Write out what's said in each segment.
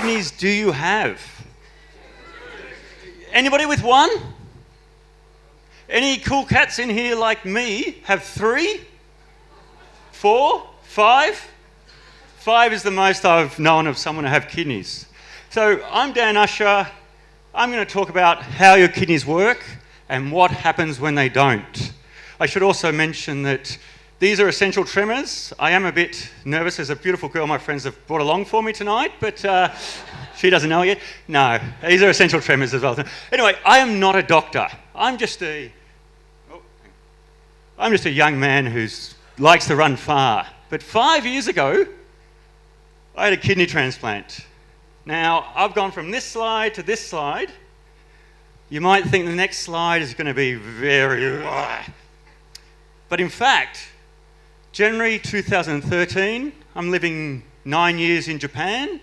kidneys do you have? Anybody with one? Any cool cats in here like me have 3? 4? 5? 5 is the most I've known of someone who have kidneys. So I'm Dan Ussher. I'm going to talk about how your kidneys work and what happens when they don't. I should also mention that these are essential tremors. I am a bit nervous. There's a beautiful girl my friends have brought along for me tonight, but she doesn't know it yet. No, these are essential tremors as well. Anyway, I am not a doctor. I'm just a young man who likes to run far. But 5 years ago, I had a kidney transplant. Now, I've gone from this slide to this slide. You might think the next slide is going to be very... But in fact, January 2013, I'm living 9 years in Japan,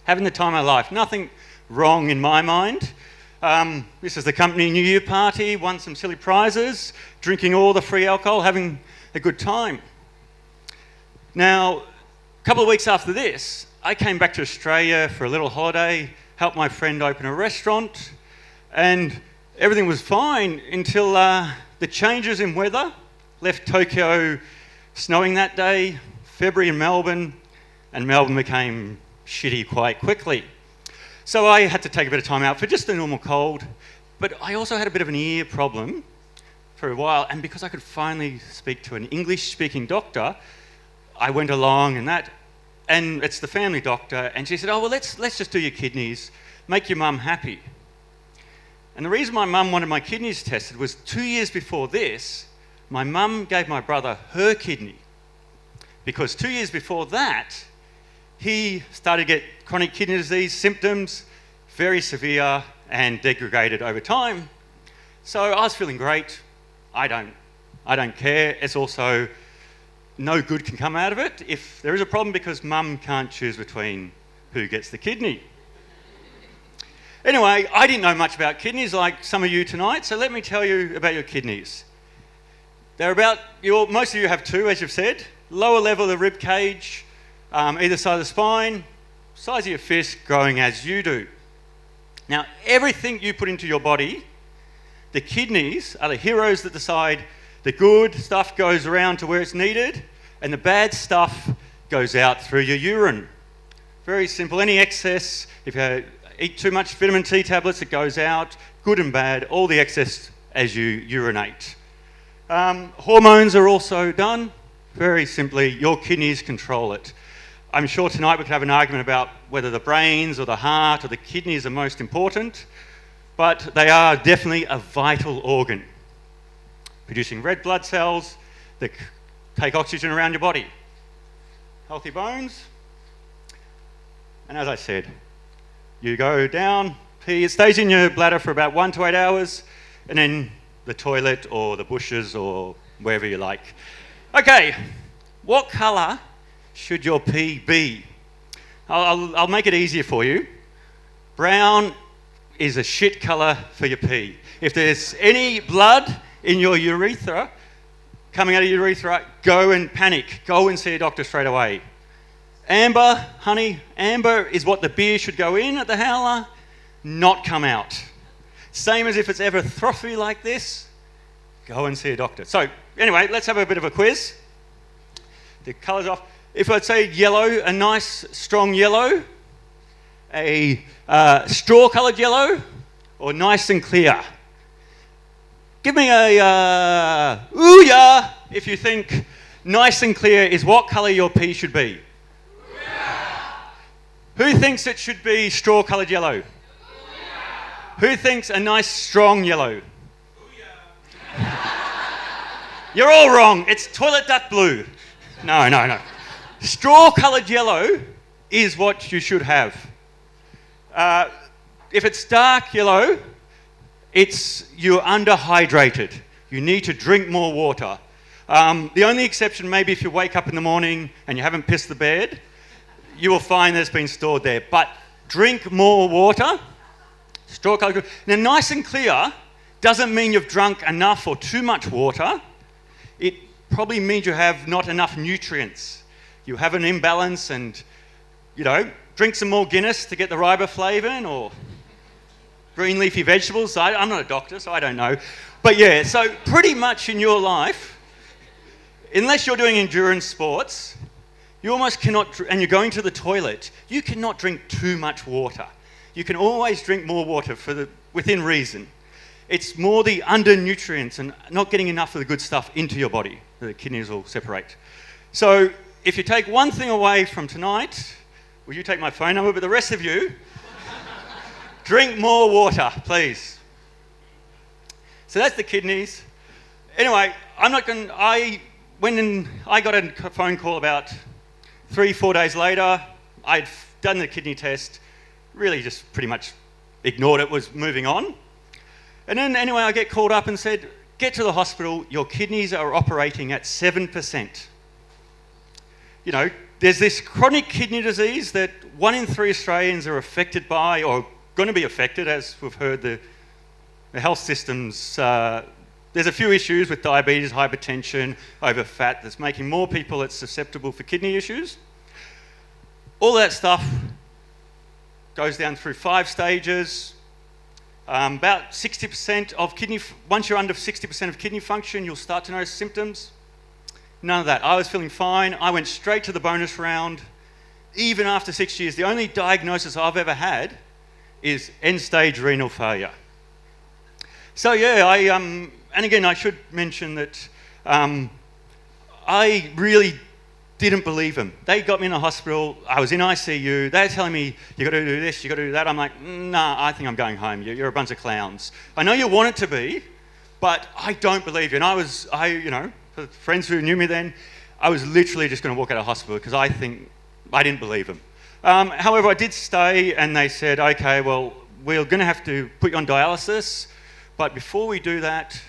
having the time of my life. Nothing wrong in my mind. This is the company New Year party, won some silly prizes, drinking all the free alcohol, having a good time. Now, a couple of weeks after this, I came back to Australia for a little holiday, helped my friend open a restaurant, and everything was fine until the changes in weather left Tokyo snowing that day, February in Melbourne, and Melbourne became shitty quite quickly. So I had to take a bit of time out for just a normal cold, but I also had a bit of an ear problem for a while, and because I could finally speak to an English-speaking doctor, I went along and it's the family doctor, and she said, oh, well, let's just do your kidneys, make your mum happy. And the reason my mum wanted my kidneys tested was 2 years before this, my mum gave my brother her kidney, because 2 years before that, he started to get chronic kidney disease symptoms, very severe and degraded over time. So I was feeling great. I don't care. It's also no good can come out of it if there is a problem, because mum can't choose between who gets the kidney. Anyway, I didn't know much about kidneys like some of you tonight, so let me tell you about your kidneys. Most of you have 2, as you've said. Lower level of the rib cage, either side of the spine, size of your fist, growing as you do. Now, everything you put into your body, the kidneys are the heroes that decide the good stuff goes around to where it's needed, and the bad stuff goes out through your urine. Very simple. Any excess, if you eat too much vitamin T tablets, it goes out, good and bad, all the excess as you urinate. Hormones are also done. Very simply, your kidneys control it. I'm sure tonight we could have an argument about whether the brains or the heart or the kidneys are most important, but they are definitely a vital organ, producing red blood cells that take oxygen around your body. Healthy bones. And as I said, you go down, pee, it stays in your bladder for about 1 to 8 hours, and then the toilet or the bushes or wherever you like. Okay, what colour should your pee be? I'll make it easier for you. Brown is a shit colour for your pee. If there's any blood in your urethra, coming out of your urethra, go and panic. Go and see a doctor straight away. Amber, honey, amber is what the beer should go in at the howler, not come out. Same as if it's ever frothy like this, go and see a doctor. So anyway, let's have a bit of a quiz. The colours off. If I'd say yellow, a nice strong yellow, a straw-coloured yellow, or nice and clear. Give me a ooh yeah if you think nice and clear is what colour your pee should be. Yeah. Who thinks it should be straw-coloured yellow? Yeah. Who thinks a nice strong yellow? Yeah. You're all wrong. It's toilet duck blue. No. Straw-coloured yellow is what you should have. If it's dark yellow, you're underhydrated. You need to drink more water. The only exception maybe if you wake up in the morning and you haven't pissed the bed, you will find that it's been stored there. But drink more water. Straw-coloured. Now, nice and clear doesn't mean you've drunk enough or too much water. It probably means you have not enough nutrients. You have an imbalance and, drink some more Guinness to get the riboflavin, or green leafy vegetables. I'm not a doctor, so I don't know. But yeah, so pretty much in your life, unless you're doing endurance sports, you almost cannot, and you're going to the toilet, you cannot drink too much water. You can always drink more water within reason. It's more the undernutrients and not getting enough of the good stuff into your body that the kidneys will separate. So if you take one thing away from tonight, will you take my phone number, but the rest of you, drink more water, please. So that's the kidneys. Anyway, I got a phone call about 3-4 days later. I'd done the kidney test, really just pretty much ignored it, was moving on. And then anyway, I get called up and said, get to the hospital, your kidneys are operating at 7%. You know, there's this chronic kidney disease that 1 in 3 Australians are affected by, or going to be affected, as we've heard the health systems. There's a few issues with diabetes, hypertension, over fat that's making more people that's susceptible for kidney issues. All that stuff goes down through 5 stages. About 60% of once you're under 60% of kidney function, you'll start to notice symptoms. None of that. I was feeling fine. I went straight to the bonus round. Even after 6 years, the only diagnosis I've ever had is end-stage renal failure. So yeah, and again, I should mention that I really didn't believe them. They got me in the hospital. I was in ICU. They're telling me, you got to do this, you got to do that. I'm like, nah, I think I'm going home. You're a bunch of clowns. I know you want it to be, but I don't believe you. And for friends who knew me then, I was literally just going to walk out of hospital because I didn't believe them. However, I did stay, and they said, okay, well, we're going to have to put you on dialysis, but before we do that,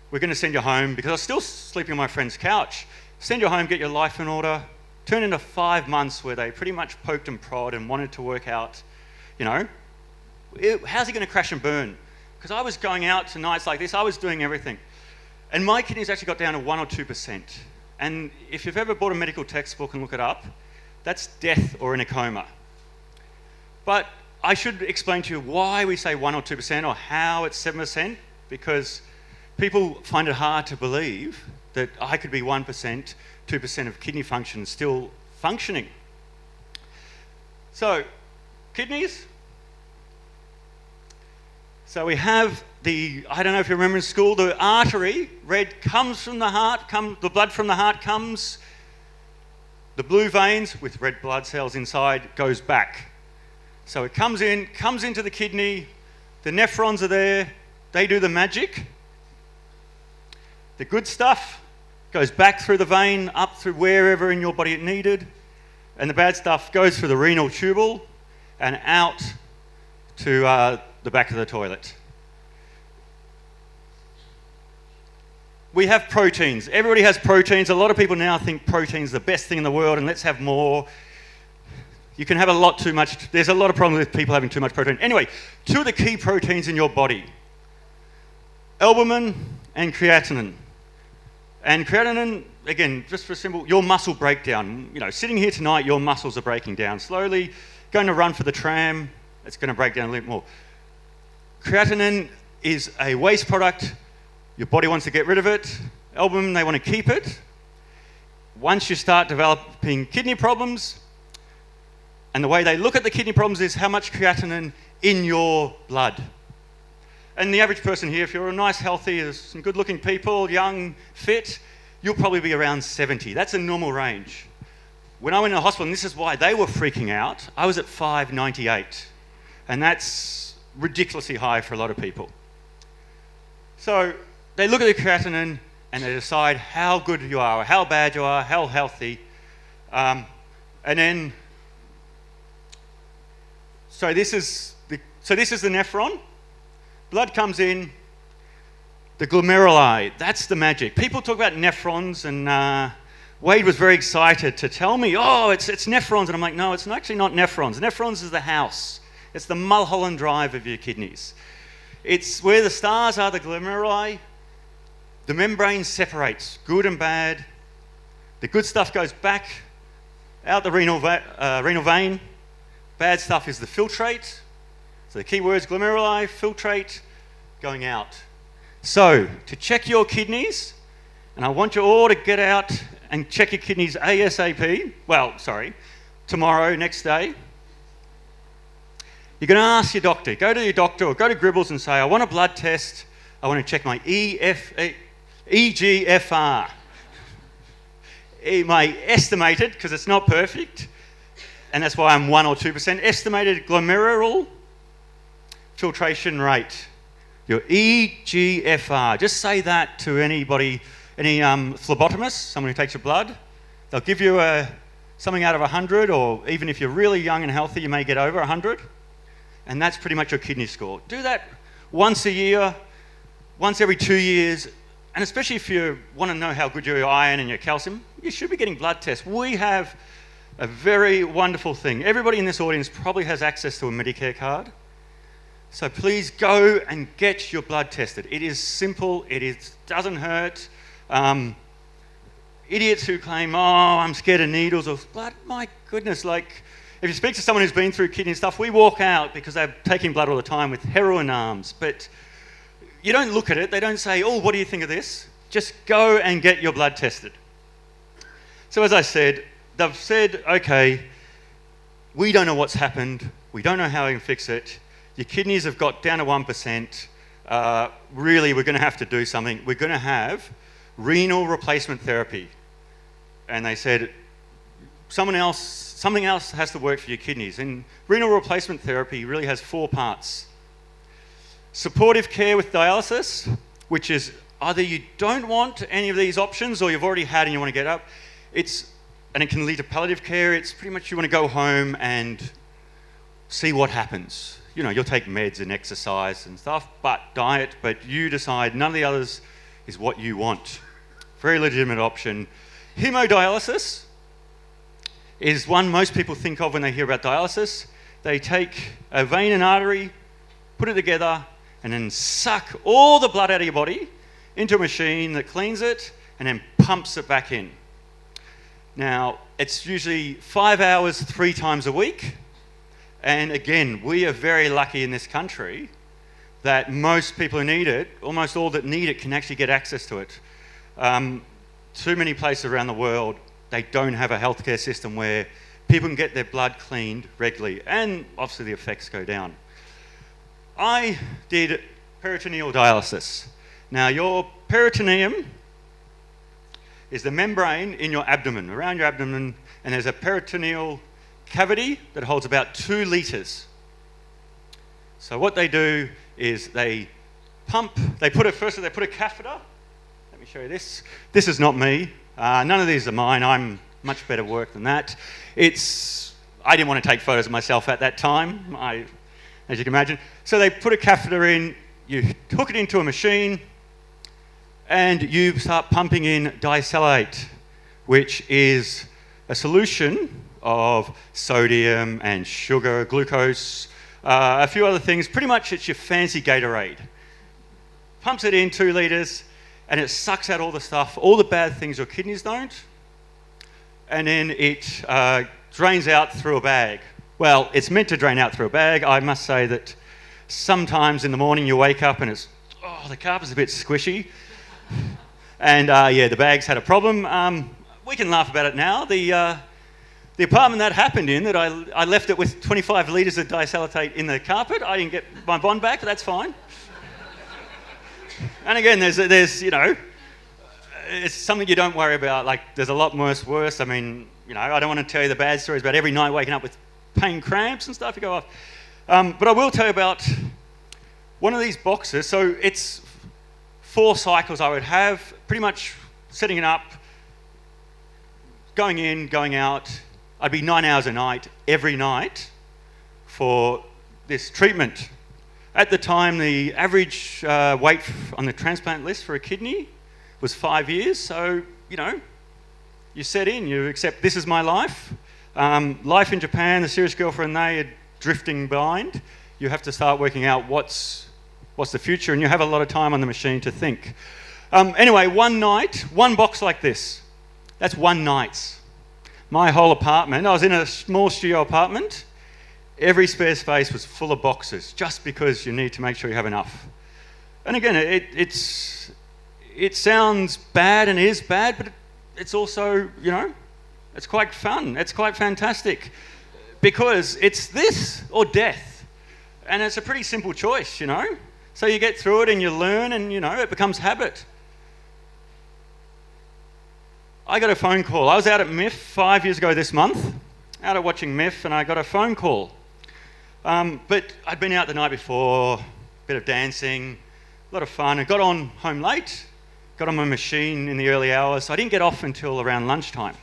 we're going to send you home, because I was still sleeping on my friend's couch. Send you home, get your life in order. Turned into 5 months where they pretty much poked and prod and wanted to work out, how's he going to crash and burn? Because I was going out to nights like this, I was doing everything. And my kidneys actually got down to 1 or 2%. And if you've ever bought a medical textbook and look it up, that's death or in a coma. But I should explain to you why we say 1 or 2% or how it's 7%, because people find it hard to believe that I could be 1%, 2% of kidney function still functioning. So, kidneys. So we have I don't know if you remember in school, the artery, red, comes from the heart, the blood from the heart comes, the blue veins with red blood cells inside goes back. So it comes into the kidney, the nephrons are there, they do the magic. The good stuff goes back through the vein, up through wherever in your body it needed, and the bad stuff goes through the renal tubule and out to the back of the toilet. We have proteins. Everybody has proteins. A lot of people now think protein's the best thing in the world and let's have more. You can have a lot too much. There's a lot of problems with people having too much protein. Anyway, 2 of the key proteins in your body, albumin and creatinine. And creatinine, again, just for simple, your muscle breakdown. Sitting here tonight, your muscles are breaking down slowly. Going to run for the tram, it's going to break down a little more. Creatinine is a waste product. Your body wants to get rid of it. Albumin, they want to keep it. Once you start developing kidney problems, and the way they look at the kidney problems is how much creatinine in your blood. And the average person here, if you're a nice, healthy, there's some good-looking people, young, fit, you'll probably be around 70. That's a normal range. When I went to the hospital, and this is why they were freaking out, I was at 598. And that's ridiculously high for a lot of people. So they look at the creatinine and they decide how good you are, or how bad you are, how healthy. And then, so this is the nephron. Blood comes in, the glomeruli, that's the magic. People talk about nephrons, and Wade was very excited to tell me, it's nephrons. And I'm like, no, it's actually not nephrons. Nephrons is the house. It's the Mulholland Drive of your kidneys. It's where the stars are, the glomeruli. The membrane separates good and bad. The good stuff goes back out the renal vein. bad stuff is the filtrate. So the key words, glomeruli, filtrate, going out. So, to check your kidneys, and I want you all to get out and check your kidneys ASAP. Well, sorry, tomorrow, next day. You're going to ask your doctor. Go to your doctor or go to Gribbles and say, I want a blood test. I want to check my EGFR. My estimated, because it's not perfect, and that's why I'm 1 or 2%, estimated glomerular filtration rate. Your EGFR. Just say that to anybody, any phlebotomist, someone who takes your blood. They'll give you something out of 100, or even if you're really young and healthy, you may get over 100. And that's pretty much your kidney score. Do that once a year, once every 2 years, and especially if you want to know how good your iron and your calcium, you should be getting blood tests. We have a very wonderful thing. Everybody in this audience probably has access to a Medicare card. So please go and get your blood tested. It is simple, doesn't hurt. Idiots who claim, I'm scared of needles or blood, my goodness, like, if you speak to someone who's been through kidney stuff, we walk out because they're taking blood all the time with heroin arms. But you don't look at it. They don't say, what do you think of this? Just go and get your blood tested. So as I said, they've said, okay, we don't know what's happened. We don't know how we can fix it. Your kidneys have got down to 1%. Really, we're going to have to do something. We're going to have renal replacement therapy. And they said, something else has to work for your kidneys. And renal replacement therapy really has 4 parts. Supportive care with dialysis, which is either you don't want any of these options or you've already had and you want to get up. And it can lead to palliative care. It's pretty much you want to go home and see what happens. You'll take meds and exercise and stuff, but diet, but you decide none of the others is what you want. Very legitimate option. Hemodialysis is one most people think of when they hear about dialysis. They take a vein and artery, put it together, and then suck all the blood out of your body into a machine that cleans it and then pumps it back in. Now, it's usually 5 hours 3 times a week. And again, we are very lucky in this country that most people who need it, almost all that need it, can actually get access to it. Too many places around the world, they don't have a healthcare system where people can get their blood cleaned regularly, and obviously the effects go down. I did peritoneal dialysis. Now, your peritoneum is the membrane in your abdomen, around your abdomen, and there's a peritoneal cavity that holds about 2 litres. So what they do is they put a catheter. Let me show you this. This is not me. None of these are mine. I'm much better work than that. I didn't want to take photos of myself at that time, as you can imagine. So they put a catheter in, you hook it into a machine, and you start pumping in disalicate, which is a solution of sodium and sugar, glucose, a few other things. Pretty much it's your fancy Gatorade. Pumps it in 2 litres, and it sucks out all the stuff, all the bad things your kidneys don't, and then it drains out through a bag. Well, it's meant to drain out through a bag. I must say that sometimes in the morning you wake up and the carpet's a bit squishy, and the bag's had a problem. We can laugh about it now. The apartment that happened in, that I left it with 25 litres of disalicate in the carpet. I didn't get my bond back, but that's fine. And again, there's it's something you don't worry about. Like, there's a lot worse. I mean, I don't want to tell you the bad stories about every night waking up with pain cramps and stuff. You go off. But I will tell you about one of these boxes. So it's 4 cycles I would have, pretty much setting it up, going in, going out. I'd be 9 hours a night, every night, for this treatment. At the time, the average wait on the transplant list for a kidney was 5 years. So, you set in, you accept this is my life. Life in Japan, the serious girlfriend, they are drifting behind. You have to start working out what's the future, and you have a lot of time on the machine to think. Anyway, one night, one box like this. That's one night's. My whole apartment, I was in a small studio apartment, Every spare space was full of boxes, just because you need to make sure you have enough. And again, it sounds bad and is bad, but it's also, it's quite fun. It's quite fantastic, because it's this or death. And it's a pretty simple choice, So you get through it and you learn, and, it becomes habit. I got a phone call. I was out at MIF 5 years ago this month, out at watching MIF, and I got a phone call. But I'd been out the night before, a bit of dancing, a lot of fun. I got on home late, got on my machine in the early hours. So I didn't get off until around lunchtime.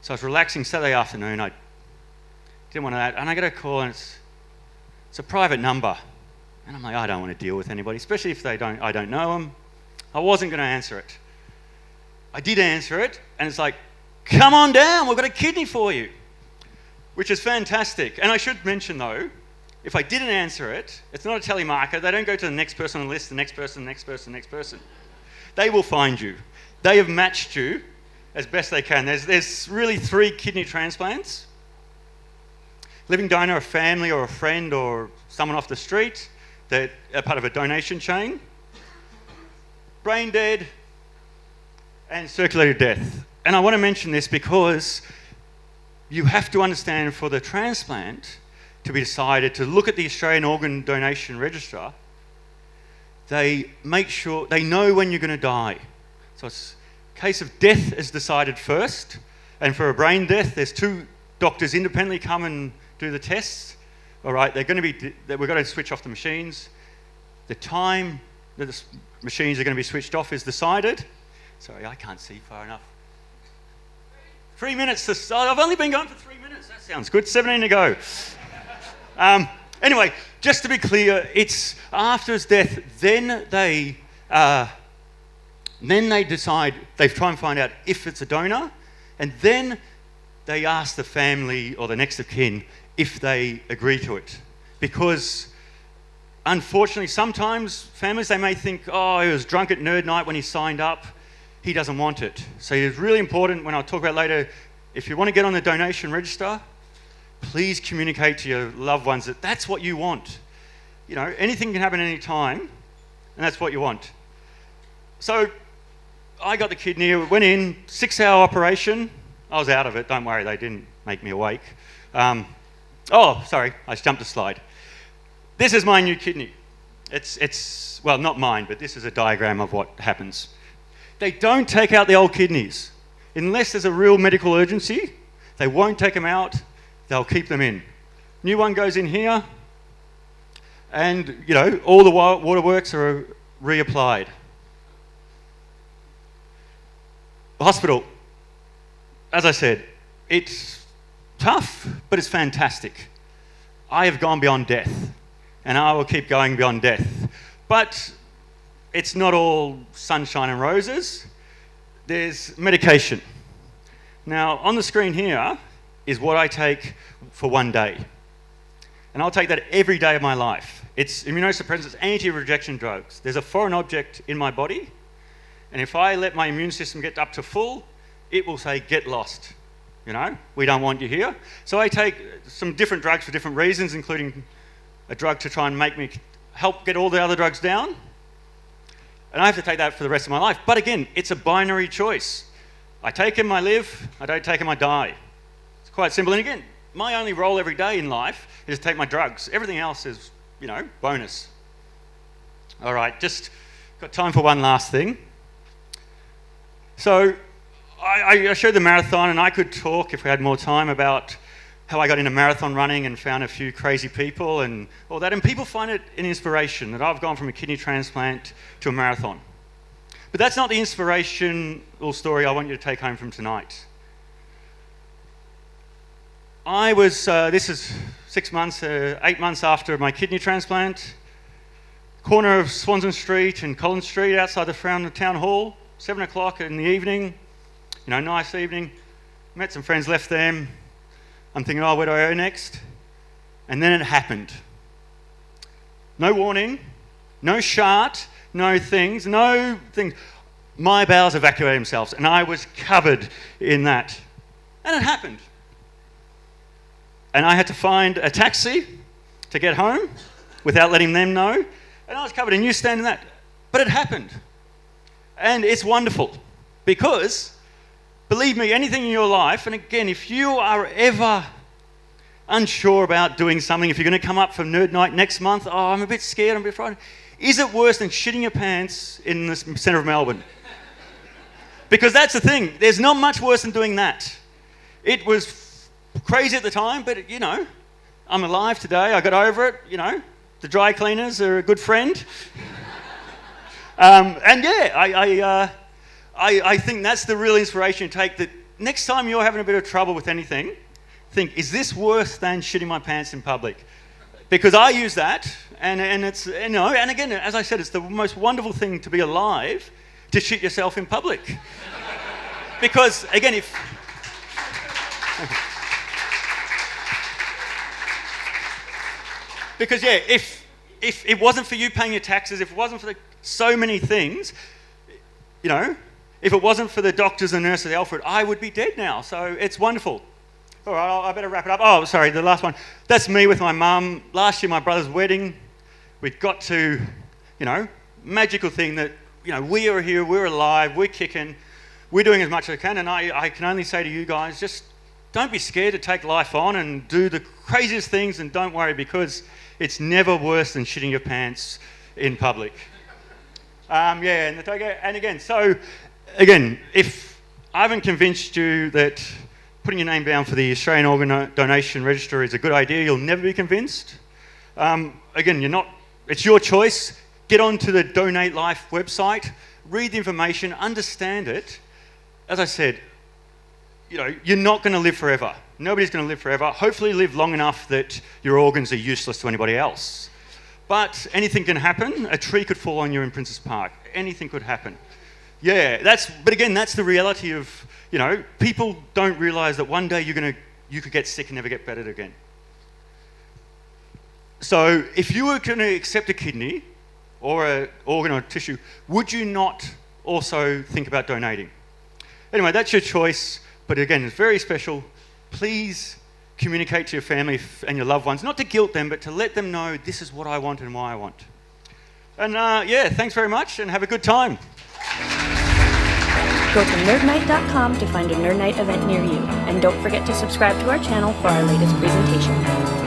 So I was relaxing Saturday afternoon. I didn't want that. And I get a call, and it's a private number. And I'm like, I don't want to deal with anybody, especially if I don't know them. I wasn't going to answer it. I did answer it, and it's like, come on down, we've got a kidney for you, which is fantastic. And I should mention, though, if I didn't answer it, it's not a telemarketer. They don't go to the next person on the list, the next person, the next person, the next person. They will find you. They have matched you as best they can. There's really 3 kidney transplants. Living donor, a family or a friend or someone off the street that are part of a donation chain. Brain dead, and circulatory death. And I want to mention this because you have to understand, for the transplant to be decided, to look at the Australian Organ Donation Register, they make sure they know when you're going to die. So it's a case of death is decided first, and for a brain death, there's 2 doctors independently come and do the tests. All right, we're going to switch off the machines. The time that the machines are going to be switched off is decided. Sorry, I can't see far enough. 3 minutes. I've only been going for 3 minutes. That sounds good. 17 to go. Anyway, just to be clear, it's after his death, then they decide, they try and find out if it's a donor, and then they ask the family or the next of kin if they agree to it. Because unfortunately, sometimes families, they may think, oh, he was drunk at Nerd Nite when he signed up. He doesn't want it. So it's really important, when I'll talk about later, if you want to get on the donation register, please communicate to your loved ones that that's what you want. Anything can happen any time, and that's what you want. So I got the kidney, went in, 6-hour operation. I was out of it, don't worry, they didn't make me awake. Sorry, I jumped a slide. This is my new kidney. It's well, not mine, but this is a diagram of what happens. They don't take out the old kidneys. Unless there's a real medical urgency, they won't take them out, they'll keep them in. New one goes in here, and, all the waterworks are reapplied. The hospital, as I said, it's tough, but it's fantastic. I have gone beyond death, and I will keep going beyond death. But it's not all sunshine and roses. There's medication. Now, on the screen here is what I take for 1 day. And I'll take that every day of my life. It's immunosuppressants, anti-rejection drugs. There's a foreign object in my body, and if I let my immune system get up to full, it will say, get lost. We don't want you here. So I take some different drugs for different reasons, including a drug to try and make me help get all the other drugs down. And I have to take that for the rest of my life. But again, it's a binary choice. I take them, I live. I don't take them, I die. It's quite simple. And again, my only role every day in life is to take my drugs. Everything else is, bonus. All right, just got time for one last thing. So I showed the marathon, and I could talk, if we had more time, about how I got into marathon running and found a few crazy people and all that. And people find it an inspiration that I've gone from a kidney transplant to a marathon. But that's not the inspirational story I want you to take home from tonight. I was, this is 8 months after my kidney transplant, corner of Swanson Street and Collins Street outside the Frown Town Hall, 7 o'clock in the evening, nice evening. Met some friends, left them. I'm thinking, where do I go next? And then it happened. No warning, no shart, no things. My bowels evacuated themselves, and I was covered in that. And it happened. And I had to find a taxi to get home without letting them know. And I was covered in newsstand and that. But it happened. And it's wonderful because, believe me, anything in your life, and again, if you are ever unsure about doing something, if you're going to come up for Nerd Nite next month, oh, I'm a bit scared, I'm a bit frightened. Is it worse than shitting your pants in the centre of Melbourne? Because that's the thing. There's not much worse than doing that. It was crazy at the time, but, you know, I'm alive today. I got over it, you know. The dry cleaners are a good friend. And yeah, I think that's the real inspiration to take, that next time you're having a bit of trouble with anything, think, is this worse than shitting my pants in public? Because I use that, and it's, you know, and again, as I said, it's the most wonderful thing to be alive, to shit yourself in public. Because, again, because yeah, if it wasn't for you paying your taxes, if it wasn't for so many things, you know, if it wasn't for the doctors and nurses, Alfred, I would be dead now. So it's wonderful. All right, I better wrap it up. Oh, sorry, the last one. That's me with my mum. Last year, my brother's wedding. We got to, you know, magical thing that, you know, we are here, we're alive, we're kicking, we're doing as much as I can. And I can only say to you guys, just don't be scared to take life on and do the craziest things, and don't worry, because it's never worse than shitting your pants in public. Yeah, and again, so again, if I haven't convinced you that putting your name down for the Australian Organ Donation Register is a good idea, you'll never be convinced. Again, it's your choice. Get onto the Donate Life website, read the information, understand it. As I said, you know, you're not going to live forever. Nobody's going to live forever. Hopefully live long enough that your organs are useless to anybody else. But anything can happen. A tree could fall on you in Princess Park. Anything could happen. Yeah, but again, that's the reality of, you know, people don't realise that one day you could get sick and never get better again. So if you were going to accept a kidney or an organ or tissue, would you not also think about donating? Anyway, that's your choice, but again, it's very special. Please communicate to your family and your loved ones, not to guilt them, but to let them know this is what I want and why I want. And yeah, thanks very much and have a good time. Go to nerdnite.com to find a Nerd Nite event near you. And don't forget to subscribe to our channel for our latest presentation.